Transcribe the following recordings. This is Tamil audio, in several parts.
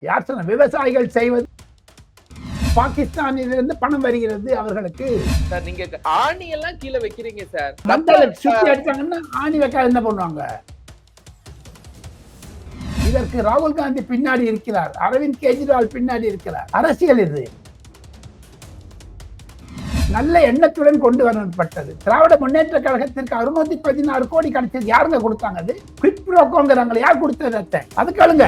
யார் சொன்ன? விவசாயிகள் செய்வது. பாகிஸ்தானிலிருந்து பணம் வருகிறது அவர்களுக்கு. சார் நீங்க ஆணி எல்லாம் கீழே வைக்கிறீங்க சார். மக்களை சுத்தி அடிச்சாங்கன்னா ஆணி வைக்க என்ன பண்ணுவாங்க? இதற்கு ராகுல் காந்தி பின்னாடி இருக்கிறார், அரவிந்த் கெஜ்ரிவால் பின்னாடி இருக்கிறார். அரசியல் இது நல்ல எண்ணத்துடன் கொண்டு வரப்பட்டது. திராவிட முன்னேற்ற கழகத்திற்கு 616 கோடி கிடைச்சது. யாருங்க கொடுத்தாங்க? அது குவிக் ப்ரோக்கோங்கிறாங்க. யார் கொடுத்தது? அது கேளுங்க.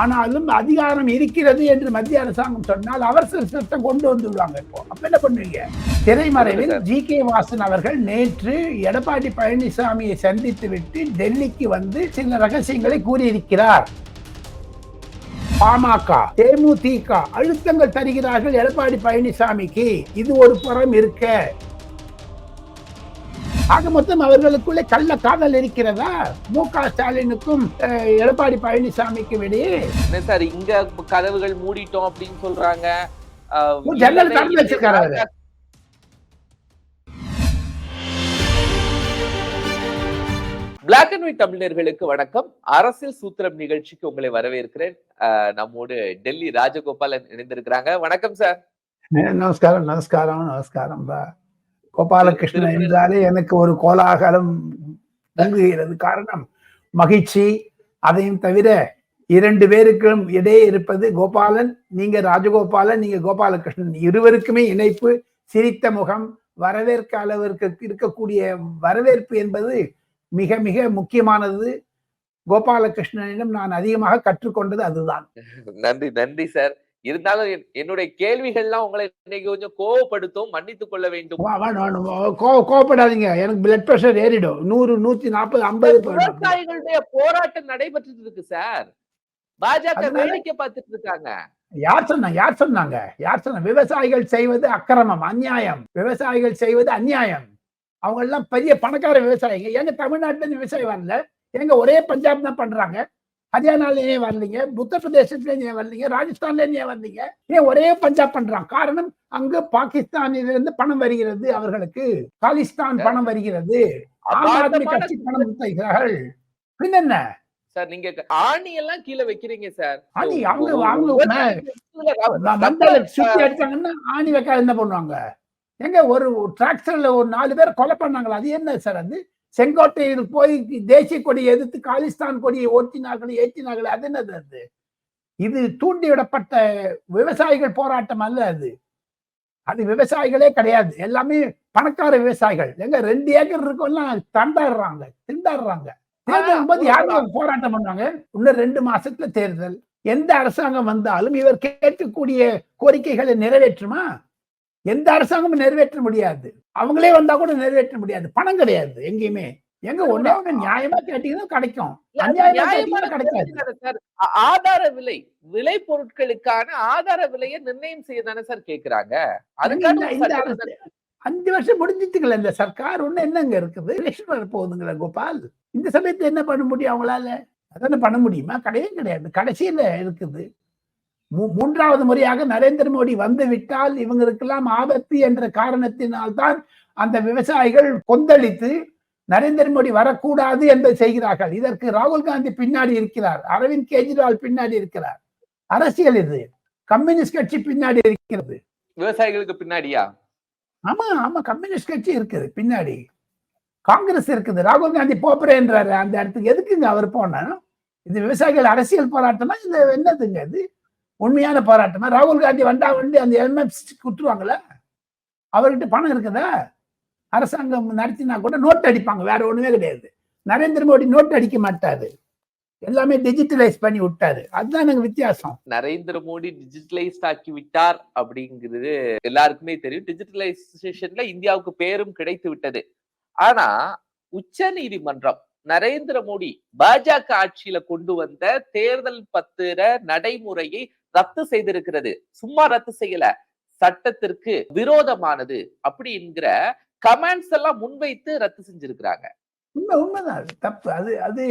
ஆனாலும் அதிகாரம் இருக்கிறது என்று மத்திய அரசாங்கம் சொன்னால் அவசர சட்டம் கொண்டு வந்துடுவாங்க. இப்போ அப்ப என்ன பண்ணுவீங்க? திரைமறைவில் ஜி.கே. வாசன் அவர்கள் நேற்று எடப்பாடி பழனிசாமியை சந்தித்து விட்டு டெல்லிக்கு வந்து சில ரகசியங்களை கூறியிருக்கிறார். பாமக, தேமுதிக அழுத்தங்கள் தருகிறார்கள் எடப்பாடி பழனிசாமிக்கு. இது ஒரு புறம் இருக்க, ஆக மொத்தம் அவர்களுக்குள்ளே கள்ள காதல் இருக்கிறதா மு.க. ஸ்டாலினுக்கும் எடப்பாடி பழனிசாமிக்கும் இடையே? சார் இங்க கதவுகள் மூடிட்டோம் அப்படின்னு சொல்றாங்க. ஜன்னல் திறந்து வச்சிருக்காரு. பிளாக் அண்ட் ஒயிட் தமிழர்களுக்கு வணக்கம். அரசியல் சூத்திரம் நிகழ்ச்சிக்கு உங்களை வரவேற்கிறேன். நம்மோடு டெல்லி ராஜகோபாலன் இணைந்திருக்கிறாங்க. வணக்கம் சார். நமஸ்காரம். நமஸ்காரம். நமஸ்காரம். கோபாலகிருஷ்ணன் என்றாலே எனக்கு ஒரு கோலாகலம் பொங்குகிறது. காரணம் மகிழ்ச்சி. அதையும் தவிர 2 பேருக்கும் இடையே இருப்பது கோபாலன், நீங்க ராஜகோபாலன், நீங்க கோபாலகிருஷ்ணன். இருவருக்குமே இணைப்பு, சிரித்த முகம், வரவேற்க அளவிற்கு இருக்கக்கூடிய வரவேற்பு என்பது மிக மிக முக்கியமானது. கோபாலகிருஷ்ணனிடம் நான் அதிகமாக கற்றுக்கொண்டது அதுதான். நன்றி நன்றி சார். இருந்தாலும் என்னுடைய கேள்விகள்லாம் உங்களை இன்னைக்கு கொஞ்சம் கோவப்படுத்தும், மன்னித்துக் கொள்ள வேண்டும். கோவப்படாதீங்க, எனக்கு பிளட் பிரஷர் ஏறிடும். 100, 140, 50. விவசாயிகளுடைய போராட்டம் நடைபெற்று இருக்கு சார். பாஜக வேடிக்கை பார்த்துட்டு இருக்காங்க. யார் சொன்னாங்க? விவசாயிகள் செய்வது அக்கிரமம், அநியாயம். விவசாயிகள் செய்வது அநியாயம். அவங்க எல்லாம் பெரிய பணக்கார விவசாயிங்க. எங்க தமிழ்நாட்டுல இருந்து விவசாயம் வரல? எங்க ஒரே பஞ்சாப் தான் பண்றாங்க. ஹரியானால ஏன் வரலீங்க? உத்தரப்பிரதேசத்துல ஏன் வரலீங்க? ராஜஸ்தான்ல ஏன் வரலீங்க? ஏன் ஒரே பஞ்சாப் பண்றாங்க? காரணம், அங்கு பாகிஸ்தானிலிருந்து பணம் வருகிறது அவர்களுக்கு. காலிஸ்தான் பணம் வருகிறது. ஆம் ஆத்மி கட்சி பணம் தருகிறார்கள். பின்ன சார் நீங்க ஆணி எல்லாம் கீழே வைக்கிறீங்க சார். ஆணி அவங்க மக்களை சுத்தி அடிச்சாங்கன்னா ஆணி வைக்க என்ன பண்ணுவாங்க? எங்க ஒரு டிராக்டர்ல ஒரு 4 பேர் கொலை பண்ணாங்களா? அது என்ன சார்? அது செங்கோட்டையில் போய் தேசிய கொடியை எதிர்த்து காலிஸ்தான் கொடியை ஏற்றினார்கள். அது என்னது? அது இது தூண்டிவிடப்பட்ட விவசாயிகள் போராட்டம் அல்ல. அது விவசாயிகளே கிடையாது. எல்லாமே பணக்கார விவசாயிகள். எங்க 2 ஏக்கர் இருக்கெல்லாம் திண்டாடுறாங்க. தேர்தல் போது யாரும் போராட்டம் பண்ணாங்க? இன்னும் 2 மாசத்துல தேர்தல். எந்த அரசாங்கம் வந்தாலும் இவர் கேட்கக்கூடிய கோரிக்கைகளை நிறைவேற்றுமா? எந்த அரசாங்கமும் நிறைவேற்ற முடியாது. அவங்களே வந்தா கூட நிறைவேற்ற முடியாது. பணம் கிடையாது எங்கேயுமே. எங்க ஒண்ணே நியாயமா கேட்டீங்கன்னா கிடைக்கும், அநியாயமா கேட்டீங்கன்னா கிடைக்காது. ஆதார விலை பொருட்களுக்கான ஆதார விலையை நிர்ணயம் செய்ய தானே சார் கேக்குறாங்க. அதுக்காக 5 வருஷம் முடிஞ்சிட்டுங்களா இந்த சர்க்கார்? ஒண்ணு என்னங்க இருக்குது? எலெக்ஷன் வர போகுதுங்களா கோபால்? இந்த சமயத்தை என்ன பண்ண முடியும் அவங்களால? அதான பண்ண முடியுமா? கிடையாது. கடைசியில இருக்குது. 3வது முறையாக நரேந்திர மோடி வந்து விட்டால் இவங்களுக்கெல்லாம் ஆபத்து என்ற காரணத்தினால்தான் அந்த விவசாயிகள் கொந்தளித்து நரேந்திர மோடி வரக்கூடாது என்பதை செய்கிறார்கள். இதற்கு ராகுல் காந்தி பின்னாடி இருக்கிறார், அரவிந்த் கெஜ்ரிவால் பின்னாடி இருக்கிறார். அரசியல் இது. கம்யூனிஸ்ட் கட்சி பின்னாடி இருக்கிறது. விவசாயிகளுக்கு பின்னாடியா? ஆமா, கம்யூனிஸ்ட் கட்சி இருக்குது பின்னாடி. காங்கிரஸ் இருக்குது. ராகுல் காந்தி போறேன்றாரு அந்த இடத்துக்கு. எதுக்குங்க அவர் போனா? இது விவசாயிகள் அரசியல் போராட்டமா? இது என்னதுங்க? இது உண்மையான போராட்டமா? ராகுல் காந்தி வந்தா அந்த எம்எஃப்சி குத்துருவாங்களா? அவர்கிட்ட பணம் இருக்குதா? அரசாங்கம் நடத்தினா கூட நோட் அடிப்பாங்க, வேற ஒண்ணுமே கிடையாது. நரேந்திர மோடி நோட் அடிக்க மாட்டாரு, எல்லாமே டிஜிட்டலைஸ் பண்ணி விட்டாரு. அதுதான் எனக்கு வித்தியாசம். நரேந்திர மோடி டிஜிட்டலைஸ் ஆக்கி விட்டார் அப்படிங்கிறது எல்லாருக்குமே தெரியும். டிஜிட்டலைசேஷன்ல இந்தியாவுக்கு பேரும் கிடைத்து விட்டது. ஆனா உச்ச நீதிமன்றம் நரேந்திர மோடி பாஜக ஆட்சியில கொண்டு வந்த தேர்தல் பத்திர நடைமுறையை ரத்து செய்திருக்கிறது. சும்மா ரத்து செய்யல, சட்டத்திற்கு விரோதமானது அப்படி என்கிற கமெண்ட்ஸ் எல்லாம் முன்வைத்து ரத்து செஞ்சிருக்கிறாங்க. உண்மைதான், தப்பு. அது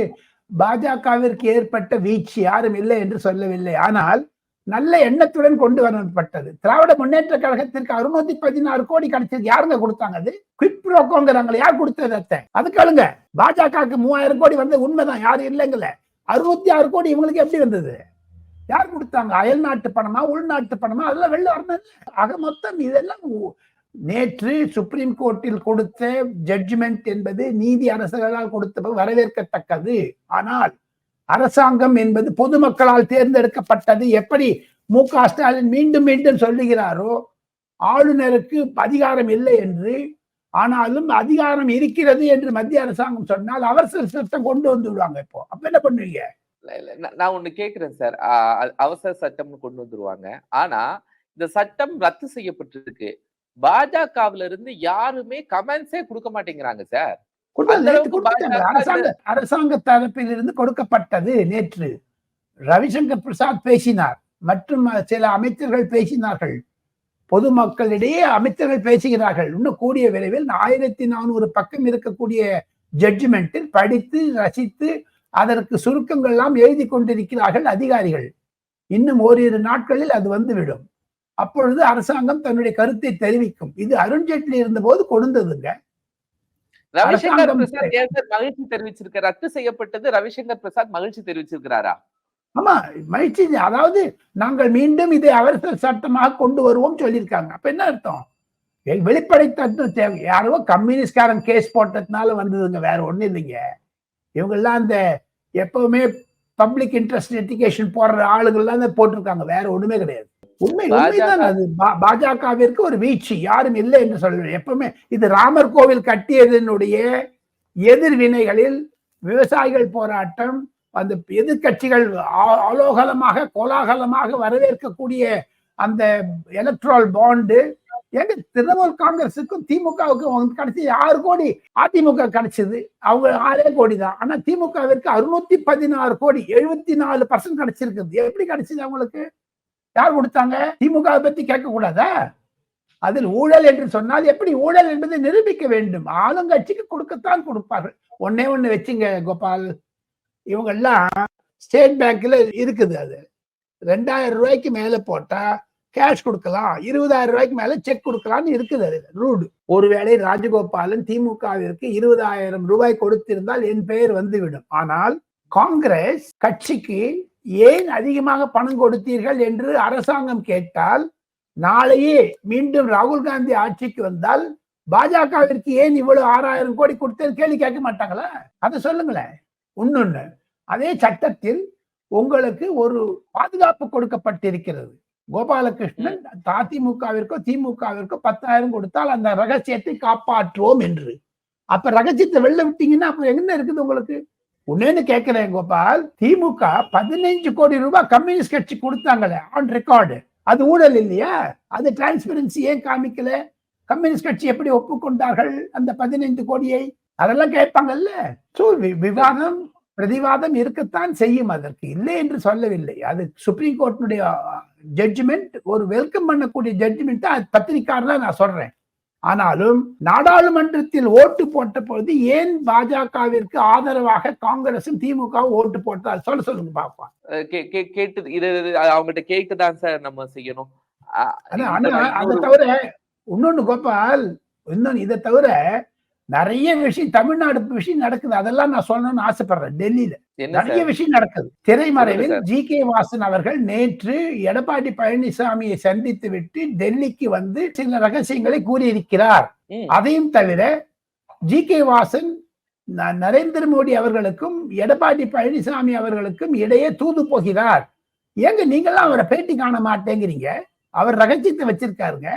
பாஜகவிற்கு ஏற்பட்ட வீழ்ச்சி, யாரும் இல்லை என்று சொல்லவில்லை. ஆனால் நல்ல எண்ணத்துடன் கொண்டு வரப்பட்டது. திராவிட முன்னேற்ற கழகத்திற்கு 616 கோடி கிடைச்சது. யாருங்க கொடுத்தாங்க? அது குவிக் ப்ரோக்கோங்கிறாங்க. யார் கொடுத்தது? அது கேளுங்க. பாஜகவுக்கு 3000 கோடி வந்து உண்மைதான், யாரும் இல்லைங்கல்ல. 66 கோடி இவங்களுக்கு எப்படி வந்தது? யார் கொடுத்தாங்க? அயல் நாட்டு பணமா, உள்நாட்டு பணமா? அதெல்லாம் வெளில வரணும். ஆக மொத்தம் இதெல்லாம் நேற்று சுப்ரீம் கோர்ட்டில் கொடுத்த ஜட்ஜ்மெண்ட் என்பது நீதி அரசர்களால் கொடுத்த வரவேற்கத்தக்கது. ஆனால் அரசாங்கம் என்பது பொதுமக்களால் தேர்ந்தெடுக்கப்பட்டது. எப்படி மு.க. ஸ்டாலின் மீண்டும் மீண்டும் சொல்லுகிறாரோ, ஆளுநருக்கு அதிகாரம் இல்லை என்று, ஆனாலும் அதிகாரம் இருக்கிறது என்று மத்திய அரசாங்கம் சொன்னால் அவசர சட்டம் கொண்டு வந்து விடுவாங்க. இப்போ அப்ப என்ன பண்ணுவீங்க? நான் ஒண்ணு கேக்குறேன் சார். அவசர சட்டம்னு கொண்டு வந்துருவாங்க. ஆனா இந்த சட்டம் ரத்து செய்யப்பட்டிருக்கு. பாஜகவில இருந்து யாருமே கமெண்ட்ஸே கொடுக்க மாட்டேங்கிறாங்க சார். அரசாங்க தரப்பில் இருந்து கொடுக்கப்பட்டது. நேற்று ரவிசங்கர் பிரசாத் பேசினார் மற்றும் சில அமைச்சர்கள் பேசினார்கள். பொதுமக்களிடையே அமைச்சர்கள் பேசுகிறார்கள். இன்னும் கூடிய விரைவில் 1400 பக்கம் இருக்கக்கூடிய ஜட்ஜ்மெண்டில் படித்து ரசித்து அதற்கு சுருக்கங்கள் எல்லாம் எழுதி கொண்டிருக்கிறார்கள் அதிகாரிகள். இன்னும் ஓரிரு நாட்களில் அது வந்துவிடும். அப்பொழுது அரசாங்கம் தன்னுடைய கருத்தை தெரிவிக்கும். இது அருண்ஜேட்லி இருந்த போது கொடுந்ததுங்க. ரவிசங்கர் பிரசாத் மகிழ்ச்சி தெரிவிச்சிருக்க ரத்து செய்யப்பட்டது. ரவிசங்கர் பிரசாத் மகிழ்ச்சி தெரிவிச்சிருக்கிறாரா? ஆமா, மகிழ்ச்சி. அதாவது நாங்கள் மீண்டும் இதை அவசர சட்டமாக கொண்டு வருவோம் சொல்லியிருக்காங்க. அப்ப என்ன அர்த்தம்? வெளிப்படை தத்துவம் தேவை. யாரோ கம்யூனிஸ்ட்காரன் கேஸ் போட்டதுனால வந்ததுங்க, வேற ஒண்ணு இல்லைங்க. இவங்கெல்லாம் அந்த எப்பவுமே பப்ளிக் இன்ட்ரெஸ்ட் எஜுகேஷன் போடுற ஆளுங்கள்லாம் போட்டிருக்காங்க, வேற ஒண்ணுமே கிடையாது. உண்மைதான். அது பாஜகவிற்கு ஒரு வீழ்ச்சி, யாரும் இல்லை என்று சொல்லுவேன். எப்பவுமே இது ராமர் கோவில் கட்டியதனுடைய எதிர்வினைகளில் விவசாயிகள் போராட்டம், அந்த எதிர்கட்சிகள் ஆலோகலமாக கோலாகலமாக வரவேற்கக்கூடிய அந்த எலக்ட்ரல் பாண்டு. எங்க திரிணாமுல் காங்கிரஸுக்கும் திமுகவுக்கும் கிடைச்சி 6 கோடி, அதிமுக கிடைச்சது அவங்க 6 கோடி தான். ஆனா திமுகவிற்கு 616 கோடி, 74% கிடைச்சிருக்குது. எப்படி கிடைச்சது அவங்களுக்கு? யார் கொடுத்தாங்க? திமுக பத்தி கேட்க கூடாதா? அதில் ஊழல் என்று சொன்னால் எப்படி ஊழல் என்பதை நிரூபிக்க வேண்டும். ஆளுங்கட்சிக்கு கொடுக்கத்தான் கொடுப்பார்கள். ஒன்னே ஒண்ணு வச்சுங்க கோபால், இவங்க எல்லாம் ஸ்டேட் பேங்க்ல இருக்குது. அது 2000 ரூபாய்க்கு மேல போட்டா கேஷ் கொடுக்கலாம், 20,000 ரூபாய்க்கு மேல செக் கொடுக்கலாம்னு இருக்குது. அது ரூடு. ஒருவேளை ராஜகோபாலன் திமுகவிற்கு 20,000 ரூபாய் கொடுத்திருந்தால் என் பெயர் வந்துவிடும். ஆனால் காங்கிரஸ் கட்சிக்கு ஏன் அதிகமாக பணம் கொடுத்தீர்கள் என்று அரசாங்கம் கேட்டால், நாளையே மீண்டும் ராகுல் காந்தி ஆட்சிக்கு வந்தால் பாஜகவிற்கு ஏன் இவ்வளவு 6,000 கோடி கொடுத்தது கேள்வி கேட்க மாட்டாங்களா? அதை சொல்லுங்களேன். இன்னொன்னு, அதே சட்டத்தில் உங்களுக்கு ஒரு பாதுகாப்பு கொடுக்கப்பட்டிருக்கிறது. கோபாலகிருஷ்ணன் அதிமுகவிற்கோ திமுகவிற்கோ 10,000 கொடுத்தால் அந்த ரகசியத்தை காப்பாற்றுவோம் என்று. அப்ப ரகசியத்தை வெளில விட்டீங்கன்னா அப்ப என்ன இருக்குது உங்களுக்கு? உன்னேன்னு கேட்கிறேன் கோபால், திமுக 15 கோடி ரூபாய் கம்யூனிஸ்ட் கட்சி கொடுத்தாங்களே ஆன் ரெக்கார்டு, அது ஊழல் இல்லையா? அது டிரான்ஸ்பரன்சி ஏன் காமிக்கல? கம்யூனிஸ்ட் கட்சி எப்படி ஒப்புக்கொண்டார்கள் அந்த 15 கோடியை? அதெல்லாம் கேட்பாங்கல்ல. சோ விவாதம் பிரதிவாதம் இருக்கத்தான் செய்யும், அதற்கு இல்லை என்று சொல்லவில்லை. அது சுப்ரீம் கோர்ட்டினுடைய ஜட்ஜ்மெண்ட், ஒரு வெல்கம் பண்ணக்கூடிய ஜட்ஜ்மெண்ட் தான் பத்திரிகையாளர் நான் சொல்றேன். ஆனாலும் நாடாளுமன்றத்தில் ஓட்டு போட்ட பொழுது ஏன் பாஜகவிற்கு ஆதரவாக காங்கிரசும் திமுகவும் ஓட்டு போட்டால் சொல்லுங்க பாப்பா. கேட்டு இது அவங்ககிட்ட கேட்டுதான் சார் நம்ம செய்யணும். அதை தவிர இன்னொன்னு கோபால், இன்னொன்னு இதை தவிர நிறைய விஷயம் தமிழ்நாடு விஷயம் நடக்குது. அதெல்லாம் நான் சொல்லணும்னு ஆசைப்படுறேன். டெல்லியில நிறைய விஷயம் நடக்குது. திரைமறைவில் ஜி.கே. வாசன் அவர்கள் நேற்று எடப்பாடி பழனிசாமியை சந்தித்து விட்டு டெல்லிக்கு வந்து சில ரகசியங்களை கூறியிருக்கிறார். அதையும் தவிர ஜி.கே. வாசன் நரேந்திர மோடி அவர்களுக்கும் எடப்பாடி பழனிசாமி அவர்களுக்கும் இடையே தூது போகிறார். ஏங்க நீங்கெல்லாம் அவரை பேட்டி காண மாட்டேங்கிறீங்க? அவர் ரகசியத்தை வச்சிருக்காருங்க.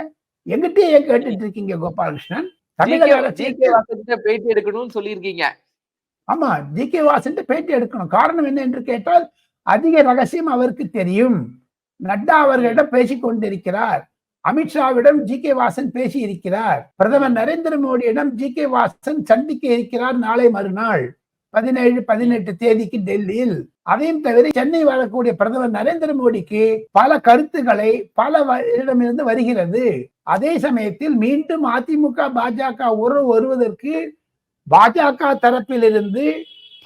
எங்கிட்டே ஏன் கேட்டுட்டு இருக்கீங்க கோபாலகிருஷ்ணன்? பேட்டி எடுக்கணும்னு சொல்லியிருக்கீங்க. ஆமா, ஜி.கே. வாசன் பேட்டி எடுக்கணும். காரணம் என்ன என்று கேட்டால் அதிக ரகசியம் அவருக்கு தெரியும். நட்டா அவர்களிடம் பேசிக் கொண்டிருக்கிறார். அமித்ஷாவிடம் ஜி.கே. வாசன் பேசி இருக்கிறார். பிரதமர் நரேந்திர மோடியிடம் ஜி.கே. வாசன் சந்திக்க இருக்கிறார் நாளை மறுநாள் 17-18 தேதிக்கு டெல்லியில். அதையும் தவிர சென்னை வரக்கூடிய பிரதமர் நரேந்திர மோடிக்கு பல கருத்துக்களை பல இடமிருந்து வருகிறது. அதே சமயத்தில் மீண்டும் அதிமுக பாஜக உறவு வருவதற்கு பாஜக தரப்பிலிருந்து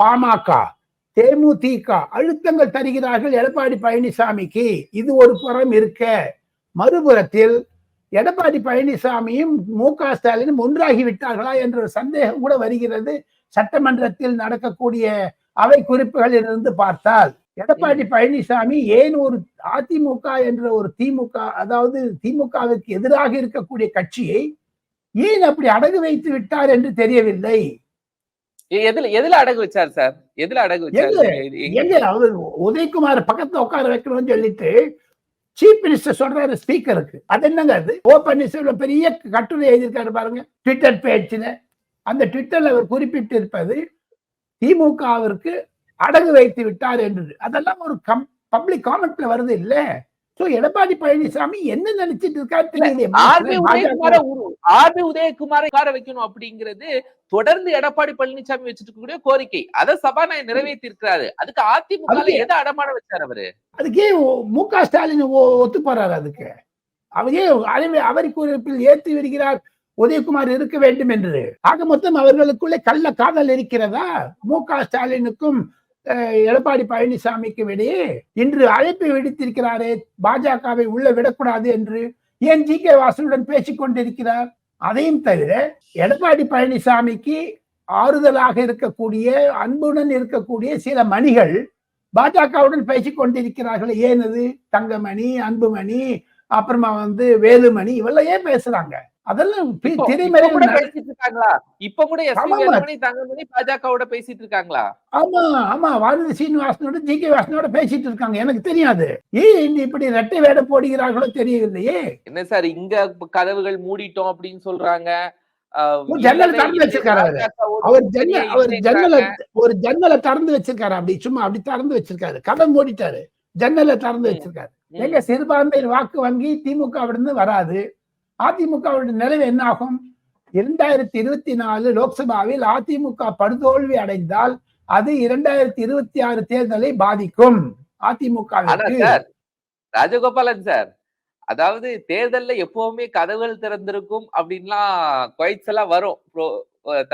பாமக தேமுதிக அழுத்தங்கள் தருகிறார்கள் எடப்பாடி பழனிசாமிக்கு. இது ஒரு புறம் இருக்க, மறுபுறத்தில் எடப்பாடி பழனிசாமியும் மு.க. ஸ்டாலினும் ஒன்றாகி விட்டார்களா என்ற சந்தேகம் கூட வருகிறது. சட்டமன்றத்தில் நடக்கக்கூடிய அவை குறிப்புகளில் இருந்து பார்த்தால் எடப்பாடி பழனிசாமி ஏன் ஒரு அதிமுக என்ற ஒரு திமுக, அதாவது திமுகவுக்கு எதிராக இருக்கக்கூடிய கட்சியை ஏன் அப்படி அடகு வைத்து விட்டார் என்று தெரியவில்லை. எதுல அடகு வச்சார் சார்? எதுல அடகு வச்சாரு? எங்க அவர் உதயகுமார் பக்கத்துல உட்கார வைக்கணும்னு சொல்லிட்டு சீஃப் மினிஸ்டர் சொல்றாரு ஸ்பீக்கருக்கு. அது என்னங்க அது? ஓ பன்னீர்செல்வம் பெரிய கட்டுரை எழுதியிருக்காரு பாருங்க ட்விட்டர் பேஜ்ல. அந்த ட்விட்டர்ல அவர் குறிப்பிட்டு இருப்பது திமுகவிற்கு அடகு வைத்து விட்டார் என்று. அதெல்லாம் ஒரு பப்ளிக் காமெண்ட்ல வருது இல்ல. சோ எடப்பாடி பழனிசாமி என்ன நினைச்சிட்டு இருக்காரு தெரியல. ஆர்பி உதயகுமாரை உட்கார வைக்கணும் அப்படிங்கிறது தொடர்ந்து எடப்பாடி பழனிசாமி வச்சுட்டு இருக்கக்கூடிய கோரிக்கை. அதை சபாநாயகர் நிறைவேற்றி இருக்கிறாரு. அதுக்கு அதிமுக எதை அடமான வச்சார் அவரு? அதுக்கே மு.க. ஸ்டாலின் ஒத்து போறாரு. அதுக்கு அவரே அவரி குறிப்பில் ஏற்றி வருகிறார் உதயகுமார் இருக்க வேண்டும் என்று. ஆக மொத்தம் அவர்களுக்குள்ளே கள்ள காதல் இருக்கிறதா? மு.க. ஸ்டாலினுக்கும் எடப்பாடி பழனிசாமிக்கும் இடையே இன்று அழைப்பை விடுத்திருக்கிறாரே பாஜகவை உள்ள விடக்கூடாது என்று. ஏன் ஜி.கே. வாசனுடன் பேசிக் கொண்டிருக்கிறார்? அதையும் தவிர எடப்பாடி பழனிசாமிக்கு ஆறுதலாக இருக்கக்கூடிய, அன்புடன் இருக்கக்கூடிய சில மணிகள் பாஜகவுடன் பேசிக் கொண்டிருக்கிறார்கள். ஏன் அது? தங்கமணி, அன்புமணி, அப்புறமா வேலுமணி, இவெல்லாம் ஏன் பேசுறாங்க? அதெல்லாம் திரைமறைவு பேசிட்டு இருக்காங்களா? இப்ப கூட எஸ்பி தங்கமணி பாஜகவோட பேசிட்டு இருக்காங்களா? ஆமா ஆமா, வானதி சீனிவாசனோட ஜி.கே. வாசனோட பேசிட்டு இருக்காங்க. எனக்கு தெரியாது. ஏன் இப்படி ரெட்டை வேடம் போடுகிறார்களோ தெரியவில்லையே. என்ன சார் இங்க கதவுகள் மூடிட்டோம் அப்படின்னு சொல்றாங்க. ஜன்னலை திறந்து வச்சிருக்காரு. அவர் ஒரு ஜன்னலை திறந்து வச்சிருக்காரு. அப்படி சும்மா அப்படி திறந்து வச்சிருக்காரு. கதவு மூடிட்டாரு, ஜன்னலை திறந்து வச்சிருக்காரு. எங்க சிறுபான்மையின் வாக்கு வங்கி திமுகவிலிருந்து வராது. அதிமுகவுடைய நிலைமை என்ன ஆகும்? 2024 லோக்சபாவில் அதிமுக படுதோல்வி அடைந்தால் அது 2026 தேர்தலை பாதிக்கும். அதிமுக ராஜகோபாலன் சார், அதாவது தேர்தல்ல எப்பவுமே கதவுகள் திறந்திருக்கும் அப்படின்லாம் குவைட்ஸ் எல்லாம் வரும்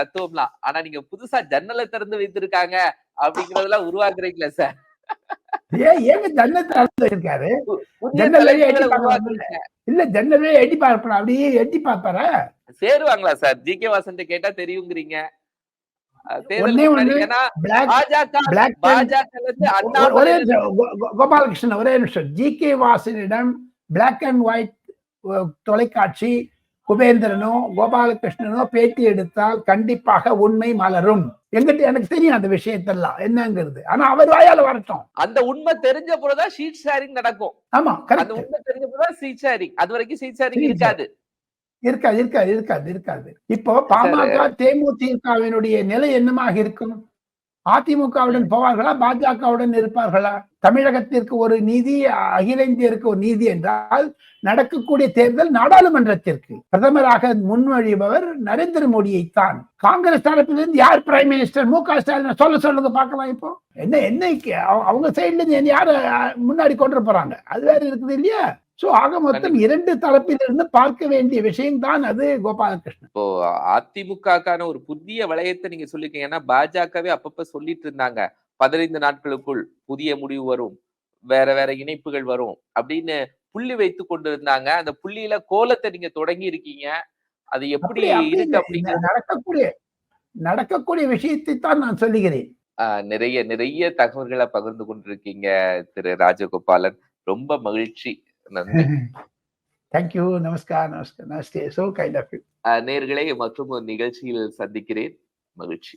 தத்துவம்லாம். ஆனா நீங்க புதுசா ஜன்னலை திறந்து வைத்திருக்காங்க அப்படிங்கறதெல்லாம் உருவாக்குறீங்களா சார்? ஏங்க ஜன்னலை திறந்து வச்சிருக்காரு? இல்ல ஜன்னலே எட்டி பார்ப்பா, அப்படியே எட்டி பார்ப்பாரா? சேருவாங்களா சார்? ஜி.கே. வாசன் கேட்டா தெரியுங்கிறீங்க. கோபாலகிருஷ்ணன் ஒரே நிமிஷம். ஜி.கே. வாசனிடம் பிளாக் அண்ட் ஒயிட் தொலைக்காட்சி குபேந்திரனோ கோபாலகிருஷ்ணனோ பேட்டி எடுத்தால் கண்டிப்பாக உண்மை மலரும். எங்கிட்ட எனக்கு தெரியும் அந்த விஷயத்தெல்லாம் என்னங்கிறது. ஆனா அவர் வாயால வரட்டும். அந்த உண்மை தெரிஞ்ச போதுதான் ஷீட் ஷேரிங் நடக்கும். ஆமா, அந்த உண்மை தெரிஞ்ச போதுதான் ஷீட் ஷேரிங். அது வரைக்கும் ஷீட் ஷேரிங் இருக்காது. இப்போ பாமக தேமுதிகவினுடைய நிலை என்னமாக இருக்கும்? அதிமுகவுடன் போவார்களா, பாஜகவுடன் இருப்பார்களா? தமிழகத்திற்கு ஒரு நீதி, அகில இந்தியருக்கு ஒரு நீதி என்றால் நடக்கக்கூடிய தேர்தல் நாடாளுமன்றத்திற்கு. பிரதமராக முன்வழிபவர் நரேந்திர மோடியைத்தான். காங்கிரஸ் தரப்பிலிருந்து யார் பிரைம் மினிஸ்டர்? மு.க. ஸ்டாலின் சொல்லுங்க பார்க்கலாம். இப்போ என்ன அவங்க சைட்ல இருந்து யார முன்னாடி கொண்டு போறாங்க? அது வேற இருக்குது இல்லையா? சோ ஆக மொத்தம் இரண்டு தரப்பிலிருந்து பார்க்க வேண்டிய விஷயம் தான் அது. கோபாலகிருஷ்ணன், இப்போ அதிமுகக்கான ஒரு புதிய வளையத்தை நீங்க சொல்லிருக்கீங்க. ஏன்னா பாஜகவே அப்பப்ப சொல்லிட்டு இருந்தாங்க 15 நாட்களுக்குள் புதிய முடிவு வரும், வேற இணைப்புகள் வரும் அப்படின்னு புள்ளி வைத்து கொண்டு இருந்தாங்க. அந்த புள்ளியில கோலத்தை நீங்க தொடங்கி இருக்கீங்க. அது எப்படி இருக்கு அப்படிங்கிற நடக்கக்கூடிய விஷயத்தை தான் நான் சொல்லுகிறேன். நிறைய தகவல்களை பகிர்ந்து கொண்டிருக்கீங்க திரு ராஜகோபாலன். ரொம்ப மகிழ்ச்சி. நன்றி. Thank you. Namaskar. So kind of you. நேயர்களே, மற்றும் ஒரு நிகழ்ச்சியில் சந்திக்கிறேன். மகிழ்ச்சி.